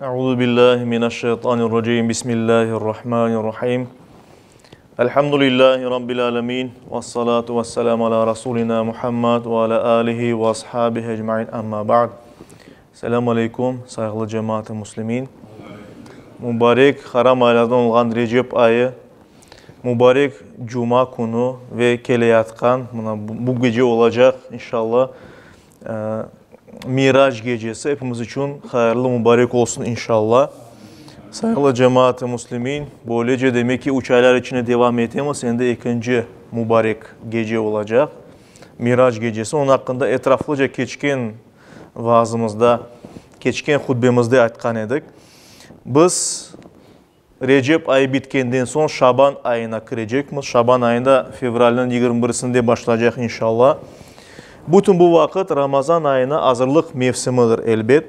Euzu billahi mineşşeytanirracim. Bismillahirrahmanirrahim. Elhamdülillahi rabbil alamin. Ves salatu vesselamu ala rasulina Muhammad ve ala alihi ve ashabihi ecmaîn. Amma ba'd. Selamun aleyküm saygılı cemaat-i muslimin. Mübarek haram aylardan olan Recep ayı, mübarek cuma günü ve keleyatkan bu gece olacak inşallah. Miraç gecesi hepimiz için hayırlı mübarek olsun inşallah. Saygılı cemaat-i muslimin, böylece demek ki 3 aylar içine devam ettiğimiz de ikinci mübarek gece olacak. Miraç gecesi. Onun hakkında etraflıca keçken vaazımızda, keçken hutbemizde aytkan edik. Biz Recep ayı bitkenden son Şaban ayına girecekmiz. Şaban ayında fevralın 21'sinde başlayacak inşallah. Bütün bu vakit Ramazan ayına hazırlık mevsimidir elbet.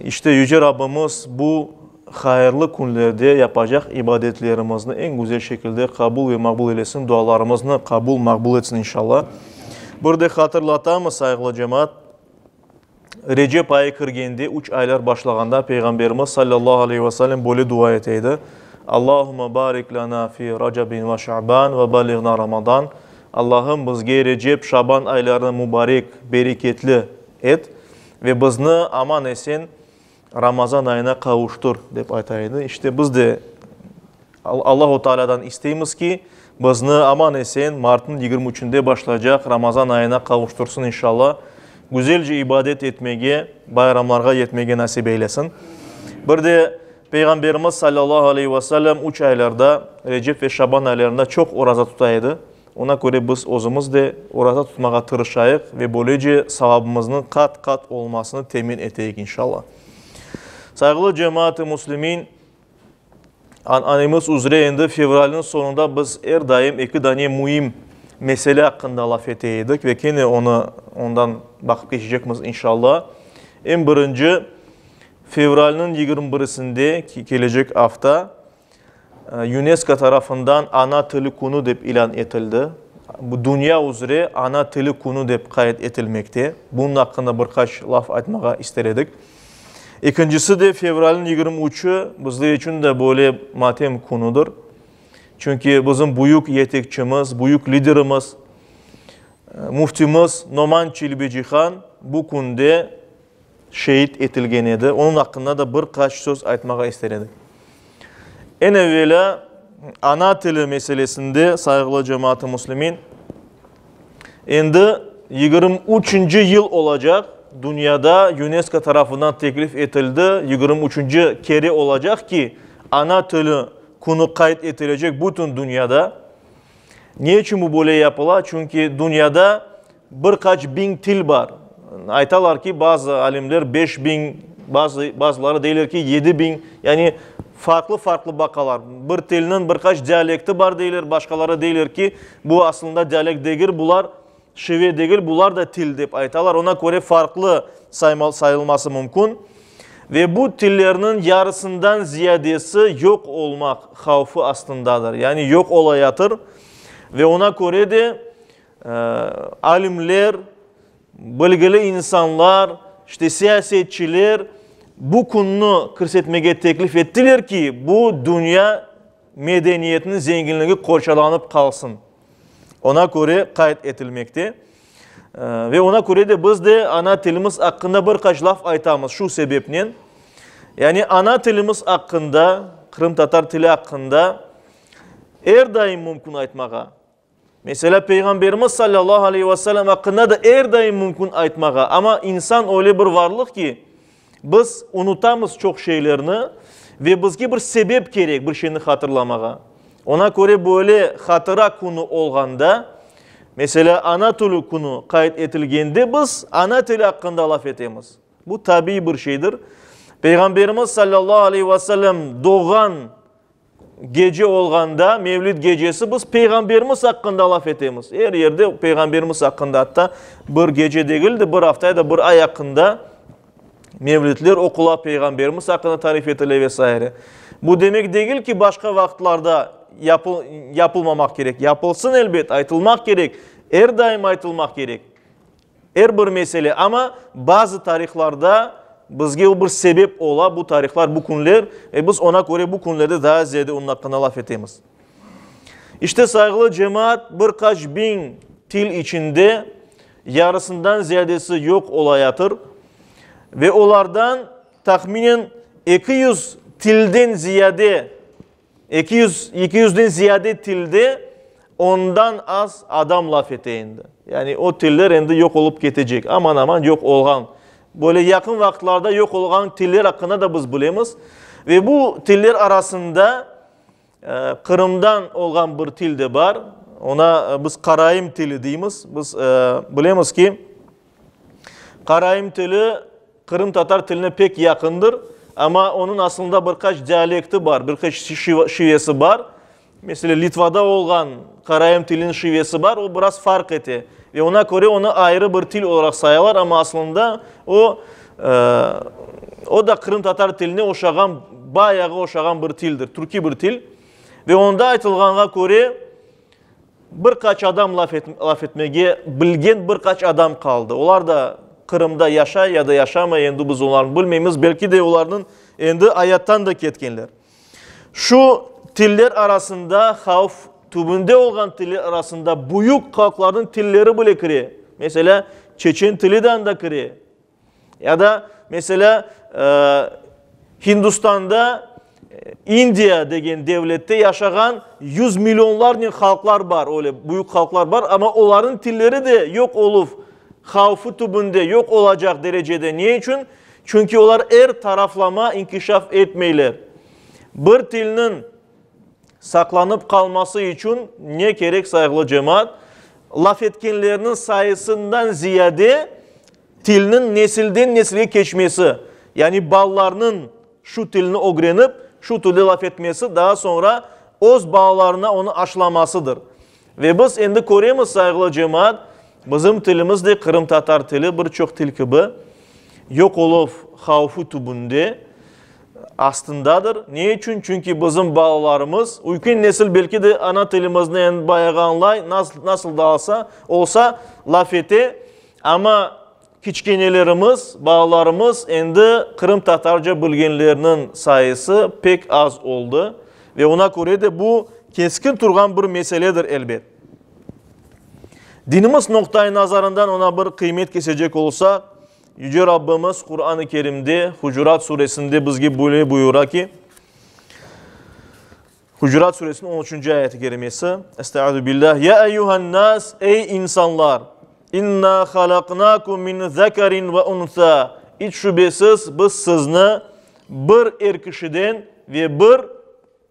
İşte Yüce Rabbimiz bu hayırlı günlerde yapacak ibadetlerimizni en güzel şekilde kabul ve makbul eylesin. Dualarımızı kabul, makbul etsin inşallah. Burada hatırlatamız saygılı cemaat. Recep ayı kirgende 3 aylar başlaganda Peygamberimiz sallallahu aleyhi ve sellem böyle dua eteydi. Allahümme barik lana fi Recebin ve Şaban ve balighna Ramazan. Allah'ım bizge Recep, Şaban aylarını mübarek, bereketli et ve bizni aman esen Ramazan ayına kavuştur dep aytaydı. İşte biz de Allah-u Teala'dan isteyimiz ki bizni aman esen Mart'ın 23'ünde başlayacak Ramazan ayına kavuştursun inşallah. Güzelce ibadet etmeye, bayramlarga yetmeye nasip eylesin. Bir de Peygamberimiz sallallahu aleyhi ve sellem 3 aylarda Recep ve Şaban aylarında çok oraza tutaydı. Ona göre biz özümüz de orada tutmağa tırışayıq ve böylece savabımızın kat kat olmasını temin eteyik inşallah. Saygılı cemaat-i muslimin, anımız üzere indi fevralın sonunda biz her daim iki tane mühim mesele hakkında laf eteydik ve yine ondan bakıp geçecekmiz inşallah. En birinci fevralın 21'sinde gelecek hafta UNESCO tarafından ana tili konu dep ilan etildi. Bu dünya üzere ana tili konu dep kayıt etilmekte. Bunun hakkında birkaç laf aytmağa istedik. İkincisi de fevralın 23'ü bizler için de böyle matem konudur. Çünkü bizim büyük yetekçimiz, büyük liderimiz, muftimiz Noman Çelebi-Ceyhan bu konuda şehit etilgen edi. Onun hakkında da birkaç söz aytmağa istedik. En evvela ana tili meselesinde saygılı cemaat-i muslimin, endi 23. yıl olacak. Dünyada UNESCO tarafından teklif etildi. 23. kere olacak ki ana tili konu kayıt edilecek bütün dünyada. Niçin bu böyle yapılar? Çünkü dünyada birkaç bin til var. Aytalar ki bazı alimler 5000, bazıları deyirler ki 7000, yani farklı bakalar. Bir tilinin birkaç diyalekti var deyirler, başkaları deyirler ki bu aslında diyalekt değil, bunlar şive değil, bunlar da til deyip aytalar. Ona göre farklı sayılması mümkün. Ve bu tillerinin yarısından ziyadesi yok olmak havfu aslındadır. Yani yok olayatır. Ve ona göre de alimler, bilgili insanlar, işte siyasetçiler bu konunu kırsetmeye teklif ettiler ki bu dünya medeniyetinin zenginliği korçalanıp kalsın. Ona göre kayıt edilmekte. Ve ona göre de biz de ana tilimiz hakkında birkaç laf aytamız şu sebeple. Yani ana tilimiz hakkında, Kırım Tatar tili hakkında her daim mümkün aytmağa. Mesela Peygamberimiz sallallahu aleyhi ve sellem hakkında da her daim mümkün aytmağa. Ama insan öyle bir varlık ki biz unutamız çok şeylerini ve bizge bir sebep gerek bir şeyini hatırlamağa. Ona göre böyle hatıra konu olganda, mesela ana tili konu kayıt etilgende biz ana tili hakkında laf etemiz. Bu tabii bir şeydir. Peygamberimiz sallallahu aleyhi ve sellem doğan gece olganda, Mevlid gecesi biz Peygamberimiz hakkında laf etemiz. Her yerde Peygamberimiz hakkında hatta bir gece değil de bir haftayda bir ay hakkında Mevlidler okula Peygamberimiz hakkında tarif edilir vesaire. Bu demek değil ki başka vakitlarda yapılmamak gerek. Yapılsın elbet, aytılmak gerek. Her daim aytılmak gerek. Her bir mesele ama bazı tarihlerde bizge o bir sebep ola bu tarihler, bu günler ve biz ona göre bu günlerde daha ziyade onun hakkında laf etemiz. İşte saygılı cemaat birkaç bin til içinde yarısından ziyadesi yok olayatır ve onlardan tahminen 200 tilden ziyade 200'den ziyade tilde ondan az adam laf eteyindi. Yani o tiller endi yok olup gidecek. Aman aman yok olgan. Böyle yakın vakitlerde yok olgan tiller hakkında da biz bilemiz. Ve bu tiller arasında Kırım'dan olgan bir til de var. Ona biz Karayim tili deyimiz. Biz bilemiz ki Karayim tili Kırım Tatar tiline pek yakındır. Ama onun aslında birkaç diyalekti var, birkaç şivesi var. Mesela Litva'da olan Karayim tilinin şivesi var, o biraz fark etti. Ve ona göre onu ayrı bir til olarak sayarlar ama aslında o da Kırım Tatar tiline oşağan, bayağı oşağan bir tildir, Türkiye bir til. Ve onda aytılğanğa göre birkaç adam laf etmeye bilgen birkaç adam kaldı. Onlar da Kırım'da yaşa ya da yaşama endi biz onların bilmeyimiz. Belki de onların endi hayattan da ketkenler. Şu tiller arasında havf tübünde olan tiller arasında büyük halkların tilleri bile kiri. Mesela Çeçen tilinden de kiri. Ya da mesela Hindistan'da India degen devlette yaşayan 100 milyonlarca halklar var. Öyle büyük halklar var ama onların tilleri de yok olup havfı tübünde yok olacak derecede. Niye için? Çünkü onlar taraflama inkişaf etmeyler. Bir tilinin saklanıp kalması için ne gerek saygılı cemaat? Laf etkenlerinin sayısından ziyade tilinin nesilden nesile geçmesi. Yani ballarının şu tilini öğrenip şu tilde laf etmesi daha sonra öz bağlarına onu aşılamasıdır. Ve biz endi göremiz saygılı cemaat, bizim tilimiz de Kırım Tatar tili birçok til gibi yok olup havfı tübünde aslındadır. Niye için? Çünkü bizim bağlarımız, uygun nesil belki de ana tilimizde en bayağı anlay, nasıl da olsa laf eti ama kiçkenelerimiz, bağlarımız endi Kırım Tatarca bilgenlerinin sayısı pek az oldu. Ve ona göre de bu keskin turgan bir meseledir elbet. Dinimiz noktayı nazarından ona bir kıymet kesecek olsa, Yüce Rabbimiz Kur'an-ı Kerim'de Hucurat suresinde bizge böyle buyuruyor ki, Hucurat suresinin 13. ayeti kerimesi, Estaizu billah, Ya eyyuhan nas, ey insanlar, İnna halaknakum min zekarin ve unsa. Hiç şüphesiz biz sizni bir erkişiden ve bir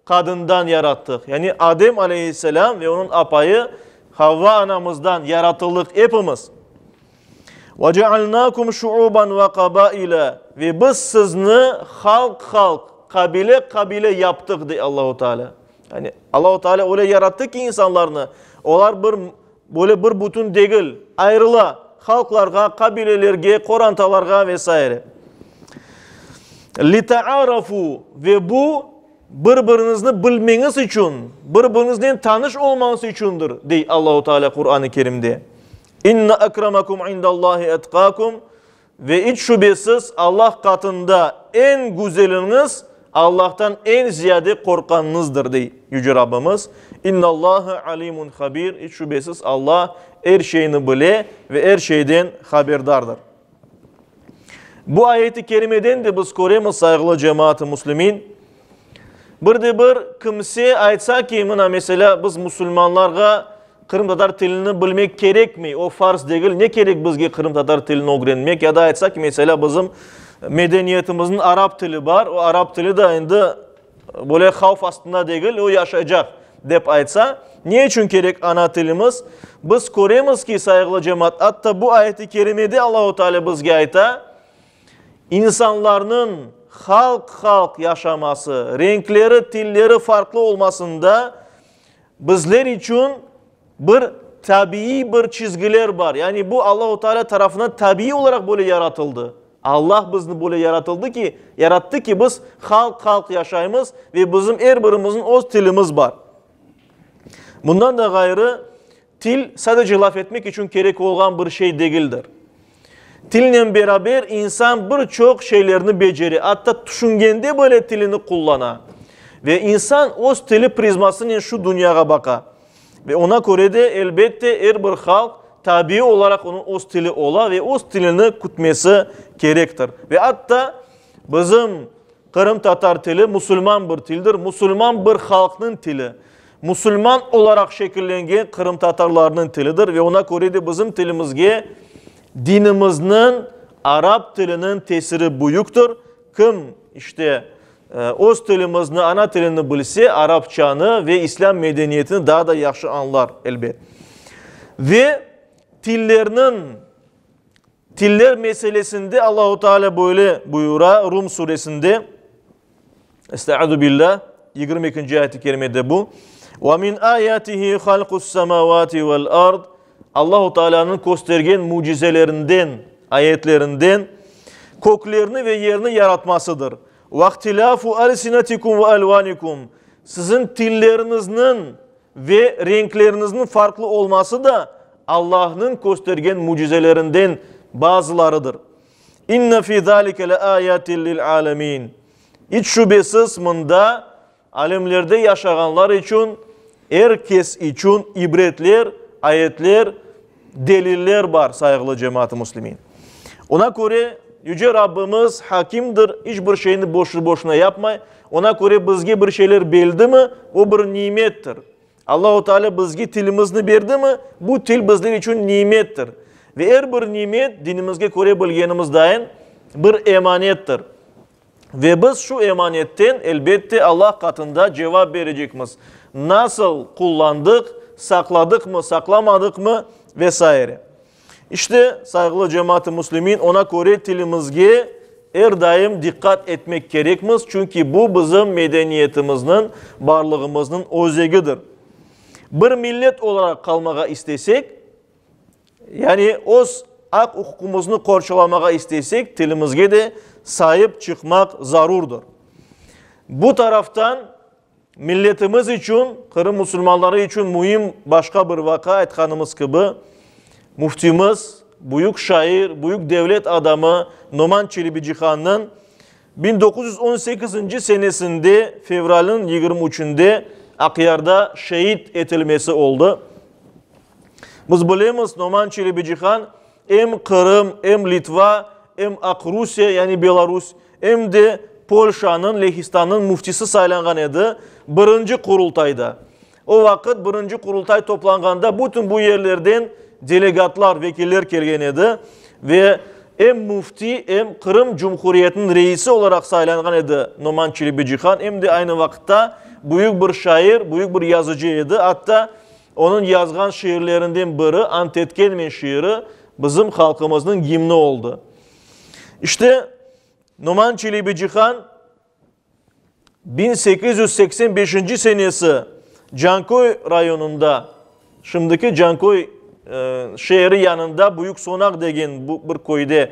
kadından yarattık. Yani Adem aleyhisselam ve onun apayı Havva anamızdan yaratıldık hepimiz. Ve cealnakum şuuban ve kabaila. Ve biz sizni halk, kabile yaptık diye Allahu Teala. Yani Allahu Teala öyle yarattı ki insanlarını. Onlar böyle bir bütün değil, ayrıla halklarga, kabilelerge, korantalarga vesaire. Lita'arafu ve bu birbirinizi bilmeniz için, birbirinizden tanış olmanız içindir diye Allahu Teala Kur'an-ı Kerim'de. İnne akramakum indallahi etkakum ve hiç şüphesiz Allah katında en güzeliniz Allah'tan en ziyade korkanınızdır diye Yüce Rabbimiz. İnnallâhe alimun habir. Hiç şüphesiz Allah her şeyini bile ve her şeyden haberdardır. Bu ayeti kerimeden de biz göremiz saygılı cemaat-i muslimin. Bir de bir kimse aytsa ki mesela biz Müslümanlarga Kırım Tatar tilini bilmek gerek mi? O farz değil. Ne gerek bizge Kırım Tatar tilini öğrenmek? Ya da aytsa ki mesela bizim medeniyetimizin Arap tili var. O Arap tili de indi böyle havf aslında değil. O yaşayacak dep aytsa. Niye için gerek ana tilimiz? Biz göremiz ki saygılı cemaat. Hatta bu ayeti kerimede Allahu Teala bizge ayta insanların halk yaşaması, renkleri, tilleri farklı olmasında bizler için bir tabii bir çizgiler var. Yani bu Allahu Teala tarafından tabii olarak böyle yaratıldı. Allah bizni böyle yarattı ki biz halk yaşayımız ve bizim her birimizin o tilimiz var. Bundan da gayrı til sadece laf etmek için gerek olan bir şey değildir. Tillə beraber insan birçok şeylerini beceri. Hatta düşüngende böyle tilini kullana. Ve insan o tili prizmasının şu dünyaya baka. Ve ona göre de elbette her bir halk tabii olarak onun o stili ola ve o stilini kutması gerektir. Ve hatta bizim Kırım Tatar tili Müslüman bir tildir. Müslüman bir halkın tili. Müslüman olarak şekillenген Kırım Tatarlarının tilidir. Ve ona göre de bizim tilimizge dinimizin Arap tilinin tesiri büyüktür. Kim işte o tilimizin ana tilini bilse Arapçanı ve İslam medeniyetini daha da yaxşı anlar elbet. Ve tiller meselesinde Allahu Teala böyle buyura Rum suresinde Estaizu billah 22. ayet-i kerimede bu. Ve min ayatihi halqus semavati vel ard. Allahu Teala'nın göstergen mucizelerinden, ayetlerinden köklerini ve yerini yaratmasıdır. Vaktilafu alsinatikum ve alvanikum. Sizin tillerinizin ve renklerinizin farklı olması da Allah'ın göstergen mucizelerinden bazılarıdır. İnne fi zalike le ayatin lil alamin. Hiç şüphesiz bunda alemlerde yaşayanlar için, herkes için ibretler, ayetler, deliller var saygılı cemaat-i muslimin. Ona göre Yüce Rabbimiz hakimdir, hiçbir şeyini boşu boşuna yapmay. Ona göre bizge bir şeyler bildi mi, o bir nimettir. Allah-u Teala bizge tilimizni berdi mi, bu til bizler için nimettir. Ve her bir nimet dinimizge göre bilgenimiz dahin bir emanettir. Ve biz şu emanetten elbette Allah katında cevap verecekmiz. Nasıl kullandık, sakladık mı, saklamadık mı vesaire. İşte saygılı cemaat-i muslimin ona göre tilimizge her daim dikkat etmek gerekmiz. Çünkü bu bizim medeniyetimizin, varlığımızın özegidir. Bir millet olarak kalmaya istesek, yani o hak hukukumuzu korçalamaya istesek, tilimizge de sahip çıkmak zarurdur. Bu taraftan milletimiz için, Kırım Müslümanları için mühim başka bir vaka aytkanımız gibi, muftimiz, büyük şair, büyük devlet adamı Noman Çelebi-Cihan'ın 1918. senesinde fevralın 23'ünde Akyar'da şehit edilmesi oldu. Biz bilemiz Noman Çelebi-Cihan hem Kırım, hem Litva, hem Akrusya yani Belarus, hem de Polşa'nın, Lehistan'ın muftisi saylangan edi birinci kurultayda. O vakit birinci kurultay toplanganda bütün bu yerlerden delegatlar, vekiller kelgen edi ve hem mufti hem Kırım Cumhuriyeti'nin reisi olarak saylangan edi Noman Çelebi-Cihan, hem de aynı vakitte büyük bir şair, büyük bir yazıcı edi. Hatta onun yazgan şiirlerinden biri Antetkelmen şiiri bizim halkımızın gimni oldu. İşte Noman Çelebi-Cihan 1885. senesi Cankoy rayonunda, şimdiki Cankoy şehri yanında Büyük Sonak degen bir koyda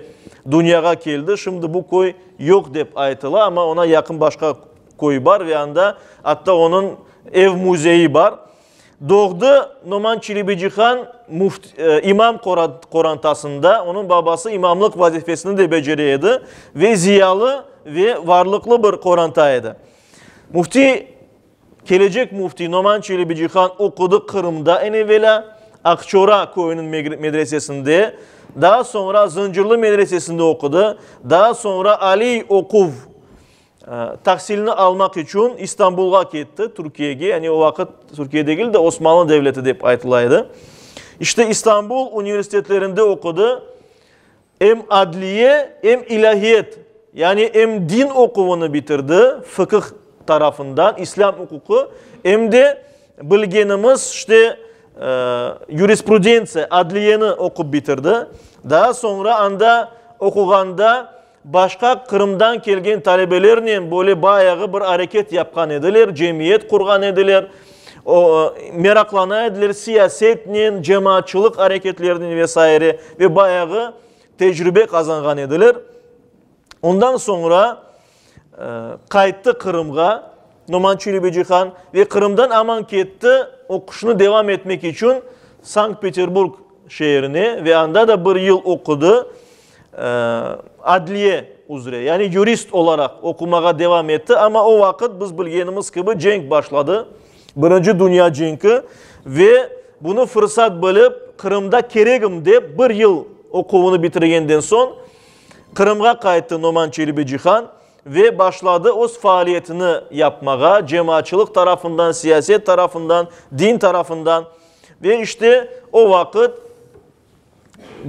dünyaya geldi. Şimdi bu koy yok dep aytılı ama ona yakın başka koy var ve anda hatta onun ev müzeyi var. Doğdu Noman Çelebi-Cihan imam korantasında, onun babası imamlık vazifesini de beceriyordu ve ziyalı ve varlıklı bir korantaydı. Gelecek mufti Noman Çelebi-Cihan okudu Kırım'da, en evvela Akçora köyünün medresesinde, daha sonra Zincirli medresesinde okudu, daha sonra Ali Okuv tahsilini almak için İstanbul'a gitti, Türkiye'ye. Yani o vakit Türkiye değil de Osmanlı Devleti deyip aytılaydı. İşte İstanbul üniversitelerinde okudu. Hem adliye hem ilahiyet. Yani hem din okuvunu bitirdi fıkıh tarafından, İslam hukuku. Hem de bilgenimiz işte jurisprudensiya, adliyeni okup bitirdi. Daha sonra anda okuganda başka Kırım'dan kelgen talebelerle böyle bayağı bir hareket yapkan ediler, cemiyet kurgan ediler, meraklana ediler, siyasetle, cemaatçılık hareketlerinin vesaire ve bayağı tecrübe kazangan ediler. Ondan sonra kayıttı Kırım'a Noman Çelebi-Cihan ve Kırım'dan aman ketti, okuşunu devam etmek için Sankt Peterburg şehrine ve anda da bir yıl okudu. adliye üzere, yani jurist olarak okumaya devam etti. Ama o vakit biz bildiğimiz gibi cenk başladı. Birinci Dünya Cengi ve bunu fırsat bilip Kırım'da keregim deyip bir yıl okuvunu bitirgenden son Kırım'a kayıttı Numan Çelebi-Cixan ve başladı o faaliyetini yapmaya, cemaatçılık tarafından, siyaset tarafından, din tarafından ve işte o vakit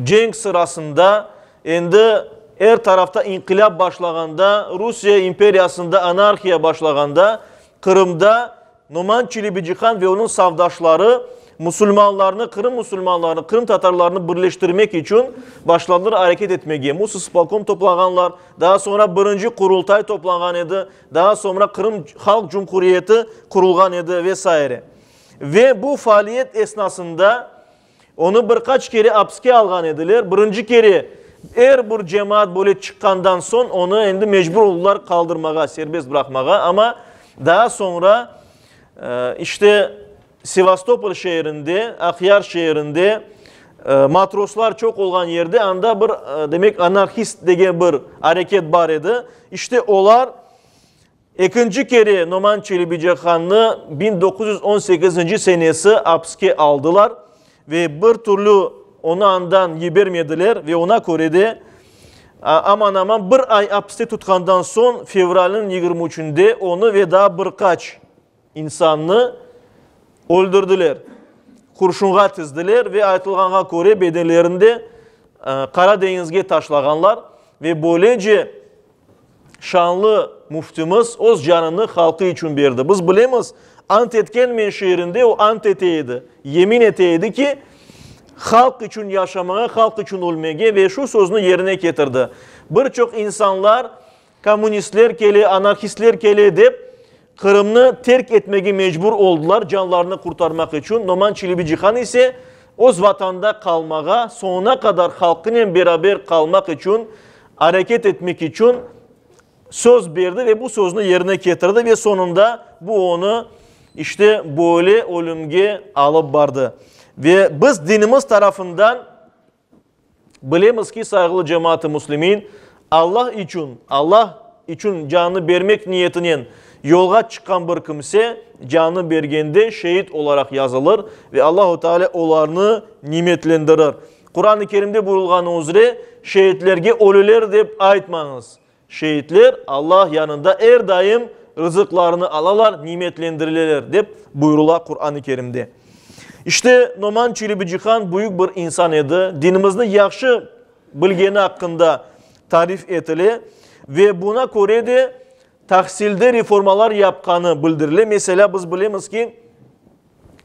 cenk sırasında endi her tarafta inkılap başlaganda, Rusya imperiyasında anarxiya başlaganda Kırım'da Numan Çelebi-Cixan ve onun savdaşları Müslümanlarını, Kırım Tatarlarını birleştirmek için başladılar hareket etmeye. Mususspalkom toplaganlar, daha sonra birinci kurultay toplanan idi, daha sonra Kırım Halk Cumhuriyeti kurulgan idi vesaire. Ve bu faaliyet esnasında onu birkaç kere hapske algan ediler. Birinci kere eğer bir cemaat böyle çıkkandan son onu endi mecbur oldular kaldırmağa, serbest bırakmağa. Ama daha sonra işte Sivastopol şehrinde, Akhyar şehrinde matroslar çok olan yerde anda bir demek anarkist degen bir hareket var idi. İşte onlar ikinci kere Numan Çelebi-Cixan'ı 1918. senesi hapske aldılar ve bir türlü onu andan yibermediler ve ona göre de aman aman bir ay hapiste tutkandan son fevralın 23'ünde onu ve daha birkaç insanını öldürdüler. Kurşunğa tizdiler ve aytılganğa göre bedenlerinde Karadeniz'e taşlaganlar ve böylece şanlı muftimiz öz canını halkı için verdi. Biz bilemiz ant etken şehrinde o ant eteydi. Yemin eteydi ki halk için yaşamaya, halk için ölmeye ve şu sözünü yerine getirdi. Birçok insanlar komünistler kele, anarkistler kele deyip Kırım'ı terk etmeye mecbur oldular canlarını kurtarmak için. Numan Çelebi-Cixan ise öz vatanda kalmaya, sonuna kadar halkıyla beraber kalmak için, hareket etmek için söz verdi ve bu sözünü yerine getirdi ve sonunda bu onu işte böyle ölümge alıp vardı. Ve biz dinimiz tarafından bilemiz ki saygılı cemaat-i Müslümin Allah için canını vermek niyetinin yolga çıkan bir kimse canı bergende şehit olarak yazılır ve Allahu Teala onlarını nimetlendirir. Kur'an-ı Kerim'de buyurulgan üzere şehitlerge ölüler deyip aytmanız. Şehitler Allah yanında her daim rızıklarını alalar, nimetlendirirler deyip buyurula Kur'an-ı Kerim'de. İşte Numan Çelebi-Cixan büyük bir insan idi. Dinimizni yaxşı bilgeni hakkında tarif etili ve buna göre de tahsilde reformalar yapkanı bildirili. Mesela biz bilemiz ki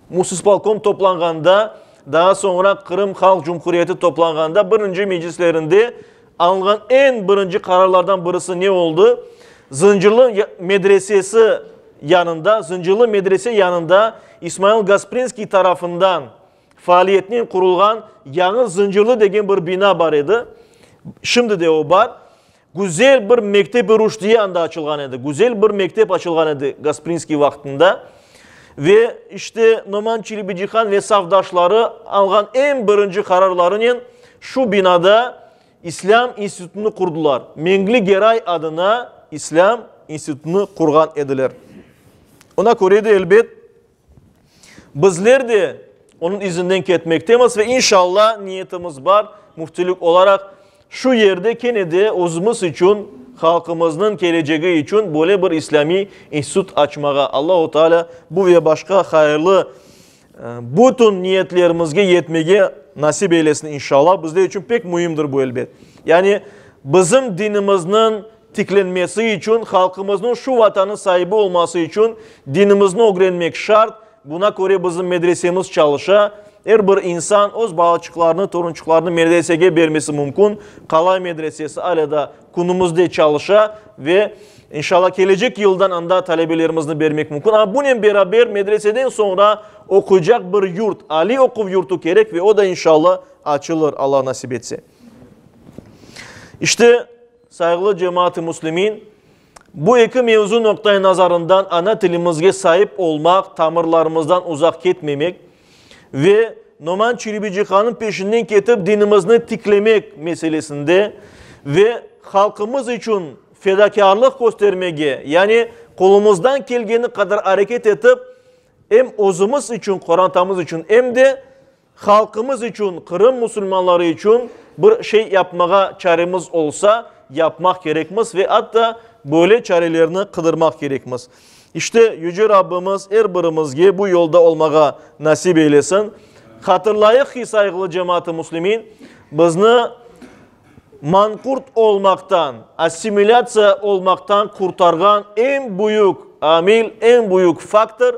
Mususspalkom toplanganda, daha sonra Kırım Halk Cumhuriyeti toplanganda birinci meclislerinde alınan en birinci kararlardan birisi ne oldu? Zincirli medrese yanında İsmail Gasprinski tarafından faaliyetinin kurulgan yanı zincirli degen bir bina var idi. Şimdi de o var. Güzel bir mektep-i Rüşdiye anda açılgan idi. Güzel bir mektep açılgan idi Gasprinski vaktinde. Ve işte Numan Çelebi-Cixan ve savdaşları algan en birinci kararlarının şu binada İslam İnstitutunu kurdular. Mengli Geray adına İslam İnstitutunu kurgan ediler. Ona göre de elbet bizler de onun izinden ketmektemiz ve inşallah niyetimiz var. Müftülük olarak şu yerde Kennedy'de özümüz için, halkımızın geleceği için böyle bir İslami İnstitut açmaya Allah-u Teala bu ve başka hayırlı bütün niyetlerimizge yetmeye nasip eylesin inşallah. Bizler için pek mühimdir bu elbet. Yani bizim dinimizin tiklenmesi için, halkımızın şu vatanın sahibi olması için dinimizni öğrenmek şart. Buna göre bizim medresemiz çalışa. Her bir insan öz bağışıklarını, torunçuklarını medreseye vermesi mümkün. Kalay medresesi alada kunumuzda çalışa ve inşallah gelecek yıldan anda talebelerimizni vermek mümkün. Ama bununla beraber medreseden sonra okuyacak bir yurt, Ali okuv yurtu gerek ve o da inşallah açılır Allah nasip etse. İşte saygılı cemaat-i Müslümin, bu iki mevzu noktayı nazarından ana dilimizge sahip olmak, tamirlarımızdan uzak gitmemek ve Numan Çelebiçikan'ın peşinden ketip dinimizni tiklemek meselesinde ve halkımız için fedakarlık göstermege, yani kolumuzdan gelgeni kadar hareket edip hem özümüz için, Kur'an'ımız için hem de halkımız için, Kırım Müslümanları için bir şey yapmaya çaremiz olsa yapmak gerekmez ve hatta böyle çarelerini kıdırmak gerekmez. İşte Yüce Rabbimiz her birimizge bu yolda olmaya nasip eylesin. Hatırlayık ki saygılı cemaat-i Müslümin, bizni mankurt olmaktan, asimilyasiya olmaktan kurtargan en büyük amil, en büyük faktör,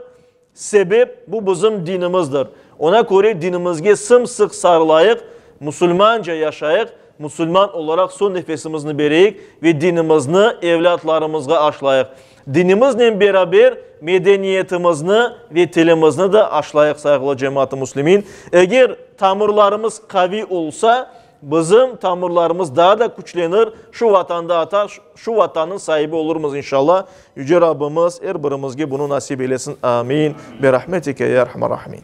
sebep bu bizim dinimizdir. Ona göre dinimizge sımsık sarılayık, Müslümanca yaşayık, Müslüman olarak son nefesimizni bereyik ve dinimizni evlatlarımızga aşlayık. Dinimizle beraber medeniyetimizni ve tilimizni de aşlayık saygılı cemaat-i Müslümin. Eğer tamırlarımız kavi olsa, bizim tamırlarımız daha da güçlenir. Şu vatanda atar, şu vatanın sahibi oluruz inşallah. Yüce Rabbimiz her birimizge bunu nasip eylesin. Amin. Bi rahmetike ya Erhamer Rahimin.